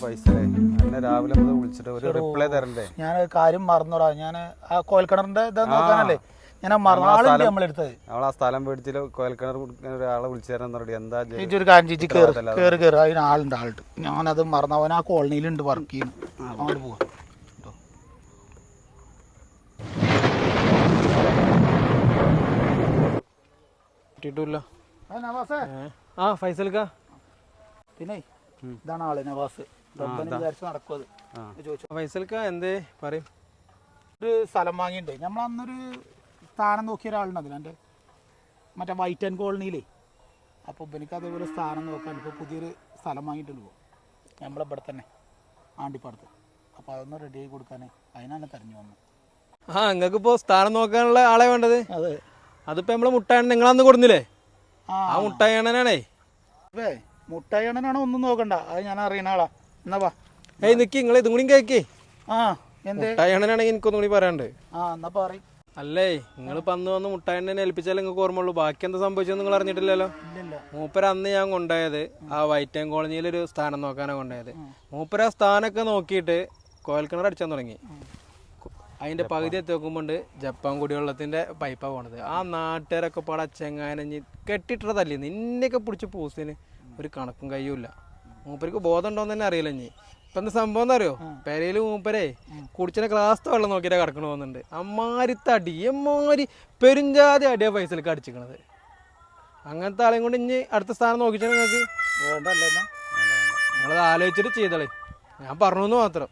പൈസ എന്നെ രാവിലെ മുതൽ വിളിച്ചിട്ട് ഒരു റിപ്ലൈ തരണ്ടേ? ഞാൻ കാര്യം മറന്നോടാ. ഞാൻ ആ കോയൽക്കിണറിന്റെ ഇത് നോക്കാനല്ലേ ഞാൻ മറന്നു. ആളുണ്ട് നമ്മളെടുത്തത്. അവളാ സ്ഥലം മേടിച്ചിട്ട് കോയൽക്കിണർ ഒരാളെ വിളിച്ചു തരാൻ പറഞ്ഞു. എന്താ ഒരു കാര്യം ചേച്ചി കയറി അതിന് ആളുണ്ട്. ഞാനത് മറന്നു. അവൻ ആ കോളനിയിലുണ്ട് വർക്ക് ചെയ്യുന്നു. അങ്ങോട്ട് പോവാ. ഫൈസൽക്ക പിന്നെ ഇതാണ് ആള് നവാസ്. നടക്കുവത് ഫൈസൽക്ക എന്തേ പറയും. ഒരു സ്ഥലം വാങ്ങിയിട്ടുണ്ട്. നമ്മളന്നൊരു സ്ഥാനം നോക്കിയ ഒരാളുണ്ട് അതിനെ മറ്റേ വൈറ്റ് ആൻഡ് കോളനിയിലേ. അപ്പോൾ എനിക്ക് അതേപോലെ സ്ഥാനം നോക്കാൻ ഇപ്പോൾ പുതിയൊരു സ്ഥലം വാങ്ങിയിട്ടുണ്ട് പോകും നമ്മളിവിടെ തന്നെ ആണ്ടിപ്പാടത്ത്. അപ്പോൾ അതൊന്ന് റെഡി ആക്കി കൊടുക്കാൻ അതിനാണ് തെരഞ്ഞു വന്നത്. നിങ്ങൾക്ക് ഇപ്പോൾ സ്ഥാനം നോക്കാനുള്ള ആളെ വേണ്ടത്? അതെ. അതിപ്പോൾ നമ്മളെ മുട്ടായണ നിങ്ങളന്ന് കൊടുന്നില്ലേ? ആ മുട്ടായണനാണേ. അതെ, മുട്ടായണനാണോ ഒന്നും നോക്കണ്ട, അത് ഞാൻ അറിയണ ആളാ. എന്നാ വാ. ഏയ് നിക്ക്, നിങ്ങൾ ഇതും കൂടി കേക്കേ. മുട്ടായണനാണെങ്കിൽ എനിക്കൊന്നും കൂടി പറയാണ്ട്. എന്നാ പറയും. അല്ലേ നിങ്ങളിപ്പോൾ അന്ന് വന്ന് മുട്ടായണ്ണനെ ഏൽപ്പിച്ചാൽ നിങ്ങൾക്ക് ഓർമ്മയുള്ളൂ. ബാക്കി എന്താ സംഭവിച്ചതെന്ന് നിങ്ങൾ അറിഞ്ഞിട്ടില്ലല്ലോ. മൂപ്പര അന്ന് ഞാൻ കൊണ്ടുപോയത് ആ വൈറ്റ് ആൻഡ് കോളനിയിലൊരു സ്ഥാനം നോക്കാനാണ് കൊണ്ടുപോയത്. മൂപ്പര ആ സ്ഥാനമൊക്കെ നോക്കിയിട്ട് കോയൽക്കിണർ അടിച്ചാൻ തുടങ്ങി. അതിന്റെ പകുതി എത്തി നോക്കുമ്പോണ്ട് ജപ്പാൻ കുടിവെള്ളത്തിന്റെ പൈപ്പാണ് പോണത്. ആ നാട്ടുകാരൊക്കെ പാടെ ചെങ്ങാനഞ്ഞ് കെട്ടിട്ട തല്ലി നിന്നെയൊക്കെ പിടിച്ച് പൂസിന് ഒരു കണക്കും കയ്യുമില്ല. മൂപ്പർക്ക് ബോധം ഉണ്ടോന്ന് തന്നെ അറിയില്ല. ഇനി ഇപ്പൊ എന്താ സംഭവം എന്താ അറിയോ? പെരയില് മൂപ്പരെ കുടിച്ചിനെ ഗ്ലാസ് വെള്ളം നോക്കിയിട്ട് കിടക്കണ പോകുന്നുണ്ട്. അമ്മാരി തടി എമ്മാരി പെരുഞ്ചാതി അടിയാ പൈസയിലേക്ക് അടിച്ചിക്കണത്. അങ്ങനത്തെ ആളെയും കൊണ്ട് ഇനി അടുത്ത സ്ഥാനം നോക്കിച്ചാൽ നിങ്ങൾക്ക് നിങ്ങളത് ആലോചിച്ചിട്ട് ചെയ്തളേ. ഞാൻ പറഞ്ഞു മാത്രം.